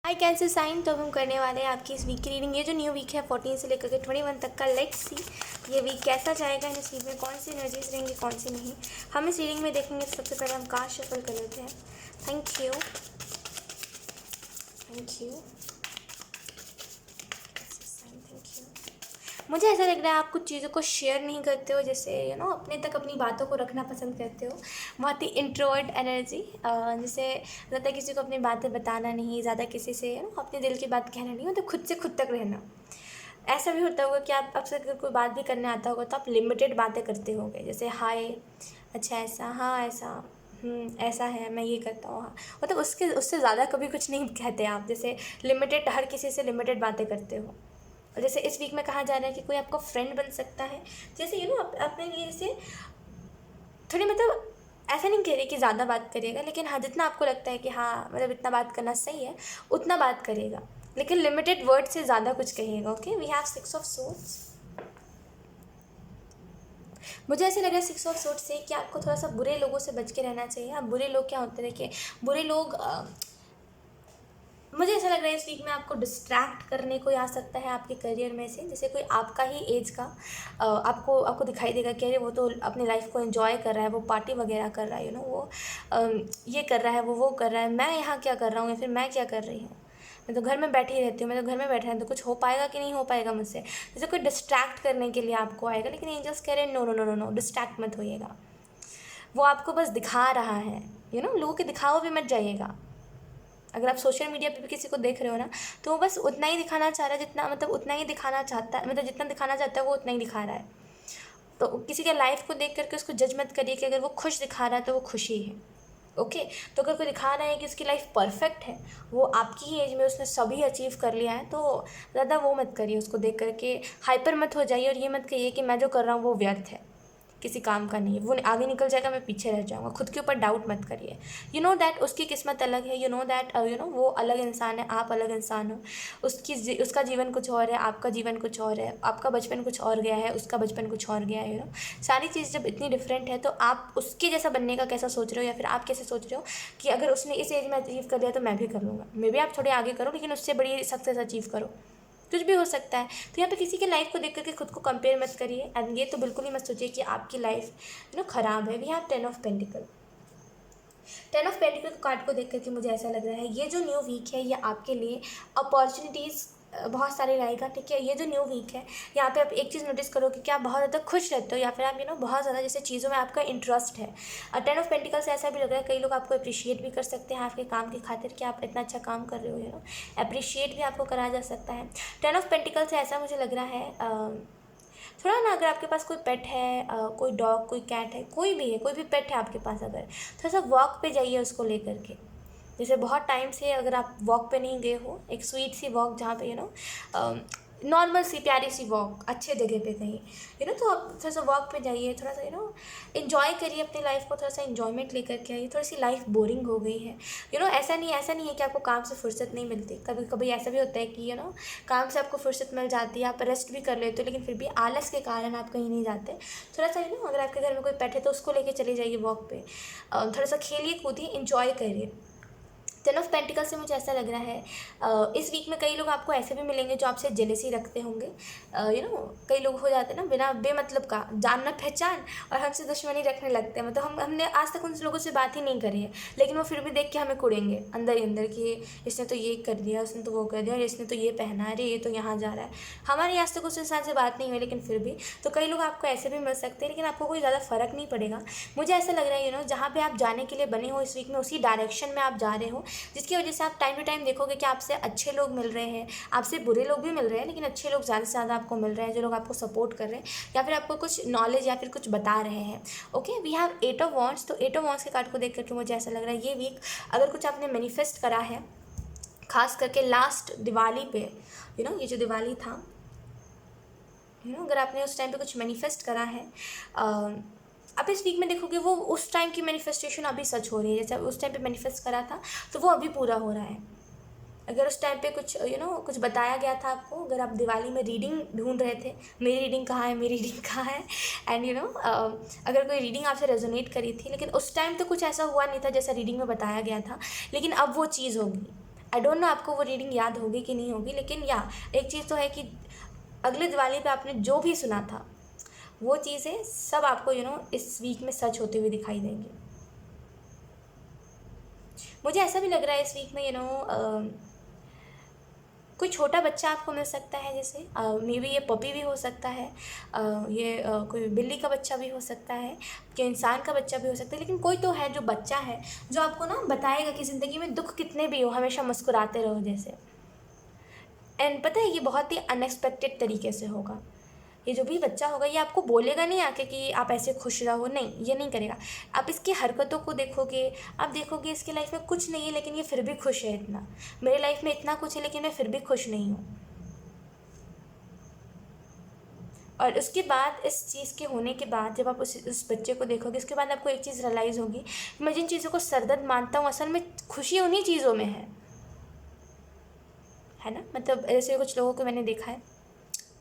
High cancer sign. तो अब हम करने वाले हैं आपकी इस वीक की रीडिंग। ये जो न्यू वीक है 14 से लेकर के 21 तक का, लेट्स सी ये वीक कैसा जाएगा। इस वीक में कौन सी एनर्जीज रहेंगी, कौन सी नहीं, हम इस रीडिंग में देखेंगे। तो सबसे पहले हम कार्ड शफल कर लेते हैं। Thank you. मुझे ऐसा लग रहा है आप कुछ चीज़ों को शेयर नहीं करते हो, जैसे अपने तक अपनी बातों को रखना पसंद करते हो। बहुत ही इंट्रोवर्ट एनर्जी, जैसे ज़्यादा किसी को अपनी बातें बताना नहीं, ज़्यादा किसी से अपने दिल की बात कहना नहीं, मतलब खुद से खुद तक रहना। ऐसा भी होता होगा कि आप आपसे अगर कोई बात भी करने आता होगा तो आप लिमिटेड बातें करते होंगे, जैसे हाय, अच्छा ऐसा, हाँ ऐसा, ऐसा है, मैं ये करता हूँ, हाँ, मतलब उससे ज़्यादा कभी कुछ नहीं कहते आप, जैसे लिमिटेड, हर किसी से लिमिटेड बातें करते हो। और जैसे इस वीक में कहा जा रहा है कि कोई आपका फ्रेंड बन सकता है, जैसे अपने लिए जैसे थोड़ी, मतलब ऐसा नहीं कह रही कि ज़्यादा बात करिएगा, लेकिन हाँ जितना आपको लगता है कि हाँ मतलब इतना बात करना सही है उतना बात करेगा, लेकिन लिमिटेड वर्ड से ज़्यादा कुछ कहिएगा। Okay, we have 6 of swords. मुझे ऐसे लग रहा है 6 ऑफ सोर्ड्स से कि आपको थोड़ा सा बुरे लोगों से बच के रहना चाहिए। अब बुरे लोग क्या होते हैं, देखिए बुरे लोग मुझे ऐसा लग रहा है इस वीक में आपको डिस्ट्रैक्ट करने को आ सकता है आपके करियर में से, जैसे कोई आपका ही एज का आपको दिखाई देगा कि अरे वो तो अपनी लाइफ को एंजॉय कर रहा है, वो पार्टी वगैरह कर रहा है, वो ये कर रहा है, वो कर रहा है, मैं यहाँ क्या कर रहा हूँ या फिर मैं क्या कर रही हूँ, मैं तो घर में बैठी रहती हूँ, मैं तो घर में बैठा है, तो कुछ हो पाएगा कि नहीं हो पाएगा मुझसे। जैसे कोई डिस्ट्रैक्ट करने के लिए आपको आएगा, लेकिन एंजल्स कह रहे हैं no no no no no, distract मत होइएगा। वो आपको बस दिखा रहा है, लोगों के दिखावा भी मत जाइएगा। अगर आप सोशल मीडिया पे भी किसी को देख रहे हो ना, तो वो बस उतना ही दिखाना चाह रहा है जितना, मतलब उतना ही दिखाना चाहता है, मतलब जितना दिखाना चाहता है वो उतना ही दिखा रहा है। तो किसी के लाइफ को देख करके उसको जज मत करिए कि अगर वो खुश दिखा रहा है तो वो खुशी है। ओके, तो अगर कोई दिखा रहा है कि उसकी लाइफ परफेक्ट है, वो आपकी ही एज में उसने सभी अचीव कर लिया है, तो ज़्यादा वो मत करिए, उसको देख करके हाइपर मत हो जाइए और ये मत कहिए कि मैं जो कर रहा हूँ वो व्यर्थ है, किसी काम का नहीं है, वो आगे निकल जाएगा, मैं पीछे रह जाऊँगा। खुद के ऊपर डाउट मत करिए। दैट उसकी किस्मत अलग है, दैट वो अलग इंसान है, आप अलग इंसान हो। उसका जीवन कुछ और है, आपका जीवन कुछ और है, आपका बचपन कुछ और गया है, उसका बचपन कुछ और गया है। सारी चीज़ जब इतनी डिफरेंट है तो आप उसके जैसा बनने का कैसा सोच रहे हो, या फिर आप कैसे सोच रहे हो कि अगर उसने इस एज में अचीव कर लिया तो मैं भी कर लूँगा। मे बी आप थोड़े आगे करो, लेकिन उससे बड़ी सक्सेस अचीव करो, कुछ भी हो सकता है। तो यहाँ पे किसी की लाइफ को देख करके खुद को कंपेयर मत करिए, एंड ये तो बिल्कुल ही मत सोचिए कि आपकी लाइफ ख़राब है। We have 10 of pentacle. 10 of pentacle card को देख करके मुझे ऐसा लग रहा है ये जो न्यू वीक है ये आपके लिए अपॉर्चुनिटीज़ बहुत सारे लाएगा। ठीक है, ये जो न्यू वीक है यहाँ पे आप एक चीज़ नोटिस करो कि आप बहुत ज़्यादा खुश रहते हो, या फिर आप बहुत ज़्यादा जैसे चीज़ों में आपका इंटरेस्ट है। 10 ऑफ पेंटिकल से ऐसा भी लग रहा है कई लोग आपको अप्रिशिएट भी कर सकते हैं आपके काम की खातिर कि आप इतना अच्छा काम कर रहे हो, अप्रिशिएट भी आपको करा जा सकता है। 10 ऑफ पेंटिकल से ऐसा मुझे लग रहा है थोड़ा ना, अगर आपके पास कोई पेट है, कोई डॉग, कोई कैट है, कोई भी है, कोई भी पेट है आपके पास, अगर थोड़ा सा वॉक पे जाइए उसको लेकर के। जैसे बहुत टाइम से अगर आप वॉक पे नहीं गए हो, एक स्वीट सी वॉक जहाँ पे नॉर्मल सी प्यारी सी वॉक अच्छे जगह पे कहीं, तो आप थोड़ा सा वॉक पे जाइए, थोड़ा सा इन्जॉय करिए अपनी लाइफ को, थोड़ा सा इन्जॉयमेंट लेकर के आइए। थोड़ी सी लाइफ बोरिंग हो गई है, ऐसा नहीं है कि आपको काम से फुर्सत नहीं मिलती। कभी कभी ऐसा भी होता है कि काम से आपको फुर्सत मिल जाती है, आप रेस्ट भी कर लेते हो, लेकिन फिर भी आलस के कारण आप कहीं नहीं जाते। थोड़ा सा अगर आपके घर में कोई पेट है तो उसको लेके चले जाइए वॉक पे, थोड़ा सा खेलिए कूदिए, इंजॉय करिए। 10 ऑफ पेंटिकल से मुझे ऐसा लग रहा है इस वीक में कई लोग आपको ऐसे भी मिलेंगे जो आपसे जेलेसी रखते होंगे। कई लोग हो जाते हैं ना बिना बेमतलब का, जान ना पहचान, और हमसे दुश्मनी रखने लगते हैं। मतलब हमने आज तक उन लोगों से बात ही नहीं करी है, लेकिन वो फिर भी देख के हमें कुड़ेंगे अंदर ही अंदर कि इसने तो ये कर दिया, उसने तो वो कर दिया, और इसने तो ये पहना है, ये तो यहाँ जा रहा है। हमारी आज तक उस इंसान से बात नहीं हुई, लेकिन फिर भी तो कई लोग आपको ऐसे भी मिल सकते हैं, लेकिन आपको कोई ज़्यादा फ़र्क नहीं पड़ेगा। मुझे ऐसा लग रहा है जहाँ पर आप जाने के लिए बने हो इस वीक में, उसी डायरेक्शन में आप जा रहे हो, जिसकी वजह से आप टाइम टू टाइम देखोगे कि आपसे अच्छे लोग मिल रहे हैं, आपसे बुरे लोग भी मिल रहे हैं, लेकिन अच्छे लोग ज़्यादा से ज़्यादा आपको मिल रहे हैं, जो लोग आपको सपोर्ट कर रहे हैं या फिर आपको कुछ नॉलेज या फिर कुछ बता रहे हैं। Okay, we have 8 of wands. तो 8 ऑफ वॉन्ड्स के कार्ड को देख करके मुझे ऐसा लग रहा है ये वीक अगर कुछ आपने मैनिफेस्ट करा है, खास करके लास्ट दिवाली पे, ये जो दिवाली था, अगर आपने उस टाइम पे कुछ मैनिफेस्ट करा है, आप इस वीक में देखोगे वो उस टाइम की मैनिफेस्टेशन अभी सच हो रही है। जैसे उस टाइम पे मैनिफेस्ट करा था तो वो अभी पूरा हो रहा है। अगर उस टाइम पे कुछ कुछ बताया गया था आपको, अगर आप दिवाली में रीडिंग ढूंढ रहे थे, मेरी रीडिंग कहाँ है, मेरी रीडिंग कहाँ है, एंड अगर कोई रीडिंग आपसे रेजोनेट करी थी, लेकिन उस टाइम तो कुछ ऐसा हुआ नहीं था जैसा रीडिंग में बताया गया था, लेकिन अब वो चीज़ होगी। आई डोंट नो आपको वो रीडिंग याद होगी कि नहीं होगी, लेकिन या एक चीज़ तो है कि अगले दिवाली पे आपने जो भी सुना था वो चीज़ें सब आपको इस वीक में सच होते हुए दिखाई देंगी। मुझे ऐसा भी लग रहा है इस वीक में कोई छोटा बच्चा आपको मिल सकता है, जैसे मे बी ये पपी भी हो सकता है, ये कोई बिल्ली का बच्चा भी हो सकता है, कि इंसान का बच्चा भी हो सकता है, लेकिन कोई तो है जो बच्चा है जो आपको बताएगा कि ज़िंदगी में दुख कितने भी हो हमेशा मुस्कुराते रहो जैसे। एंड पता है ये बहुत ही अनएक्सपेक्टेड तरीके से होगा। ये जो भी बच्चा होगा ये आपको बोलेगा नहीं आके कि आप ऐसे खुश रहो, नहीं, ये नहीं करेगा। आप इसकी हरकतों को देखोगे, आप देखोगे इसकी लाइफ में कुछ नहीं है लेकिन ये फिर भी खुश है इतना, मेरे लाइफ में इतना कुछ है लेकिन मैं फिर भी खुश नहीं हूँ। और उसके बाद इस चीज़ के होने के बाद जब आप उस बच्चे को देखोगे, उसके बाद आपको एक चीज़ रियलाइज़ होगी, मैं जिन चीज़ों को सरदर्द मानता हूँ असल में खुशी उन्हीं चीज़ों में है ना। मतलब ऐसे कुछ लोगों को मैंने देखा है,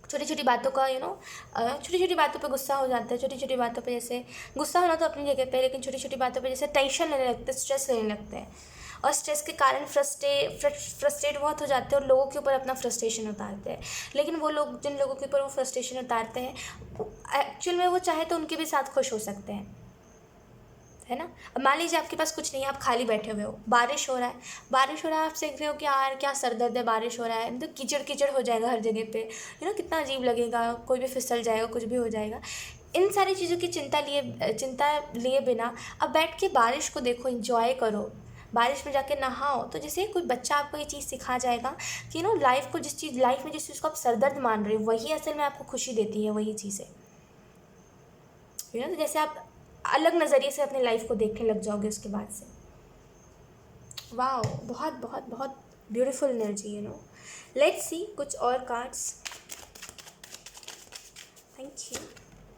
छोटी छोटी बातों का छोटी छोटी बातों पे गुस्सा हो जाता है, छोटी छोटी बातों पे जैसे गुस्सा होना तो अपनी जगह पे, लेकिन छोटी छोटी बातों पे जैसे टेंशन लेने लगते हैं, स्ट्रेस लेने लगते हैं, और स्ट्रेस के कारण फ्रस्ट्रेट बहुत हो जाते हैं और लोगों के ऊपर अपना फ्रस्ट्रेशन उतारते हैं। लेकिन वो लोग जिन लोगों के ऊपर वो फ्रस्ट्रेशन उतारते हैं एक्चुअल में वो चाहे तो उनके भी साथ खुश हो सकते हैं, है ना। अब मान लीजिए आपके पास कुछ नहीं है, आप खाली बैठे हुए हो, बारिश हो रहा है, आप देख रहे हो कि यार क्या सर दर्द है, बारिश हो रहा है, तो कीचड़ कीचड़ हो जाएगा हर जगह पे, कितना अजीब लगेगा, कोई भी फिसल जाएगा, कुछ भी हो जाएगा। इन सारी चीज़ों की चिंता लिए बिना अब बैठ के बारिश को देखो, इंजॉय करो, बारिश में जाके नहाओ। तो जैसे कोई बच्चा आपको ये चीज़ सिखा जाएगा कि लाइफ में जिस चीज़ को आप सरदर्द मान रहे हो वही असल में आपको खुशी देती है, वही चीज़ें तो जैसे आप अलग नज़रिए से अपने लाइफ को देखने लग जाओगे उसके बाद से। वाह, बहुत बहुत बहुत ब्यूटीफुल एनर्जी लेट्स सी कुछ और cards. Thank you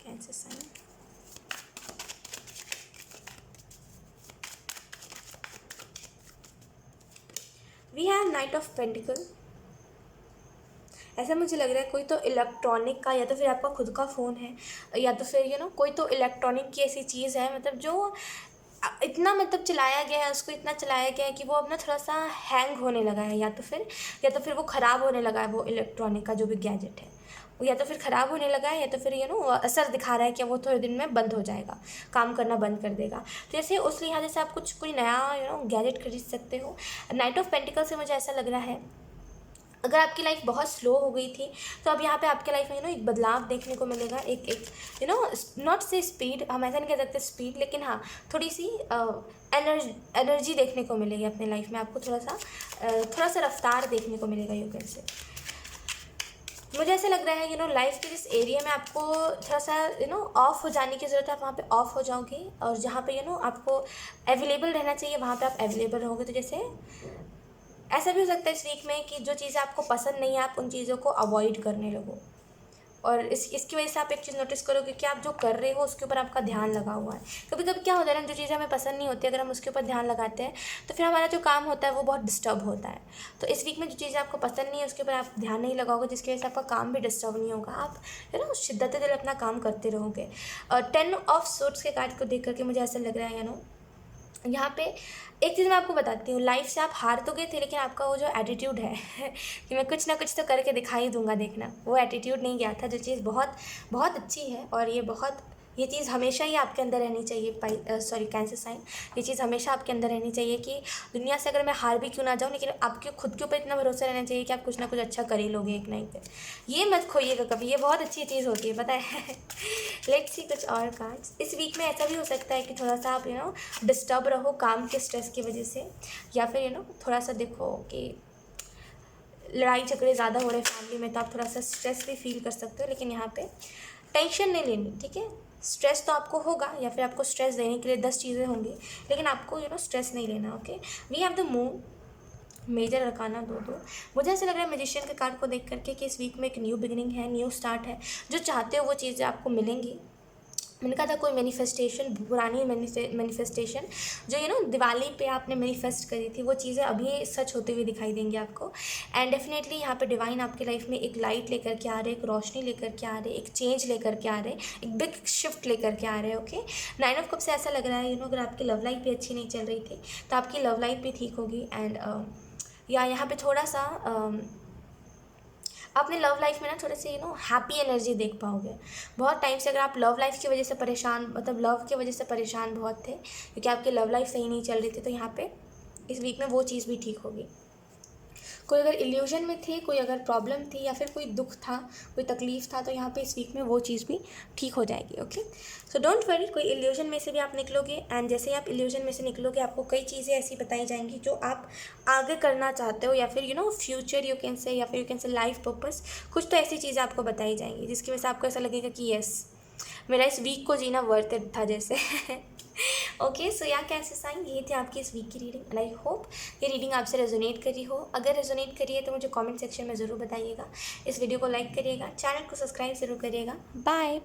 cancer sign. We have knight of pentacle. ऐसा मुझे लग रहा है कोई तो इलेक्ट्रॉनिक का, या तो फिर आपका खुद का फ़ोन है, या तो फिर कोई तो इलेक्ट्रॉनिक की ऐसी चीज़ है, मतलब जो इतना चलाया गया है, उसको इतना चलाया गया है कि वो अपना थोड़ा सा हैंग होने लगा है, या तो फिर वो ख़राब होने लगा है, वो इलेक्ट्रॉनिक का जो भी गैजेट है वो या तो फिर ख़राब होने लगा है, या तो फिर असर दिखा रहा है कि वो थोड़े दिन में बंद हो जाएगा, काम करना बंद कर देगा। तो जैसे उस लिहाज से आप कोई नया गैजेट खरीद सकते हो। नाइट ऑफ पेंटिकल से मुझे ऐसा लग रहा है अगर आपकी लाइफ बहुत स्लो हो गई थी तो अब यहाँ पे आपके लाइफ में एक बदलाव देखने को मिलेगा, एक नॉट से स्पीड, हम ऐसा नहीं कह सकते स्पीड, लेकिन हाँ थोड़ी सी एनर्जी देखने को मिलेगी अपने लाइफ में, आपको थोड़ा सा रफ्तार देखने को मिलेगा यू कैन से। मुझे ऐसा लग रहा है लाइफ के जिस एरिया में आपको थोड़ा सा ऑफ हो जाने की ज़रूरत है, आप वहाँ पे ऑफ हो जाओगे, और जहाँ पे आपको अवेलेबल रहना चाहिए वहाँ पे आप अवेलेबल रहोगे। तो जैसे ऐसा भी हो सकता है इस वीक में कि जो चीज़ें आपको पसंद नहीं है आप उन चीज़ों को अवॉइड करने लगो, और इसकी वजह से आप एक चीज़ नोटिस करोगे कि आप जो कर रहे हो उसके ऊपर आपका ध्यान लगा हुआ है। कभी कभी क्या होता है ना, जो चीज़ें हमें पसंद नहीं होती अगर हम उसके ऊपर ध्यान लगाते हैं तो फिर हमारा जो काम होता है वो बहुत डिस्टर्ब होता है। तो इस वीक में जो चीज़ें आपको पसंद नहीं है उसके ऊपर आप ध्यान नहीं लगाओगे, जिसकी वजह से आपका काम भी डिस्टर्ब नहीं होगा, आप शिद्दत दिल अपना काम करते रहोगे। 10 ऑफ सोर्ट्स के कार्ड को देख करके मुझे ऐसा लग रहा है यहाँ पे एक चीज़ मैं आपको बताती हूँ, लाइफ से आप हार तो गए थे लेकिन आपका वो जो एटीट्यूड है कि मैं कुछ ना कुछ तो करके दिखा ही दूंगा, देखना वो एटीट्यूड नहीं गया था, जो चीज़ बहुत बहुत अच्छी है। और ये चीज़ हमेशा ही आपके अंदर रहनी चाहिए, कैंसर साइन, ये चीज़ हमेशा आपके अंदर रहनी चाहिए कि दुनिया से अगर मैं हार भी क्यों ना जाऊँ लेकिन आपके खुद के ऊपर इतना भरोसा रहना चाहिए कि आप कुछ ना कुछ अच्छा कर ही लोगे एक ना एक दिन, ये मत खोइएगा कभी, ये बहुत अच्छी चीज़ होती है, पता है। लेट्स सी कुछ और कार्ड्स। इस वीक में ऐसा भी हो सकता है कि थोड़ा सा आप डिस्टर्ब रहो काम के स्ट्रेस की वजह से, या फिर थोड़ा सा देखो कि लड़ाई झगड़े ज़्यादा हो रहे हैं फैमिली में, तो आप थोड़ा सा स्ट्रेस भी फील कर सकते हो, लेकिन यहाँ पे टेंशन नहीं लेनी, ठीक है। स्ट्रेस तो आपको होगा या फिर आपको स्ट्रेस देने के लिए 10 चीज़ें होंगी, लेकिन आपको स्ट्रेस नहीं लेना, okay. We have the moon, major arcana 2-2। मुझे ऐसा लग रहा है मैजिशियन के कार्ड को देख करके कि इस वीक में एक न्यू बिगिनिंग है, न्यू स्टार्ट है, जो चाहते हो वो चीज़ें आपको मिलेंगी। मैंने कहा था कोई मैनिफेस्टेशन, पुरानी मैनिफेस्टेशन जो दिवाली पे आपने मैनिफेस्ट करी थी वो चीज़ें अभी सच होते हुए दिखाई देंगी आपको। एंड डेफिनेटली यहाँ पे डिवाइन आपके लाइफ में एक लाइट लेकर के आ रहे, एक रोशनी लेकर के आ रहे, एक चेंज लेकर के आ रहे, एक बिग शिफ्ट लेकर के आ रहे हैं, ओके। 9 ऑफ कप से ऐसा लग रहा है अगर आपकी लव लाइफ भी अच्छी नहीं चल रही थी तो आपकी लव लाइफ भी ठीक होगी। एंड या यहाँ पे थोड़ा सा अपने लव लाइफ में ना थोड़े से हैप्पी एनर्जी देख पाओगे। बहुत टाइम से अगर आप लव लाइफ की वजह से परेशान, मतलब लव की वजह से परेशान बहुत थे क्योंकि आपकी लव लाइफ सही नहीं चल रही थी, तो यहाँ पे इस वीक में वो चीज़ भी ठीक होगी। कोई अगर इल्यूजन में थे, कोई अगर प्रॉब्लम थी या फिर कोई दुख था, कोई तकलीफ़ था, तो यहाँ पे इस वीक में वो चीज़ भी ठीक हो जाएगी। ओके, सो डोंट वरी, कोई इल्यूजन में से भी आप निकलोगे, एंड जैसे ही आप इल्यूजन में से निकलोगे आपको कई चीज़ें ऐसी बताई जाएंगी जो आप आगे करना चाहते हो, या फिर फ्यूचर यू कैन से, या फिर you can say life purpose, कुछ तो ऐसी चीज़ें आपको बताई जाएंगी जिसकी वजह से आपको ऐसा लगेगा कि यस, मेरा इस वीक को जीना वर्थ इट था जैसे। ओके, सो या कैसे साइन, ये थी आपकी इस वीक की रीडिंग, एंड आई होप ये रीडिंग आपसे रेजोनेट करी हो। अगर रेजोनेट करी है तो मुझे कमेंट सेक्शन में ज़रूर बताइएगा। इस वीडियो को लाइक करिएगा, चैनल को सब्सक्राइब ज़रूर करिएगा। बाय।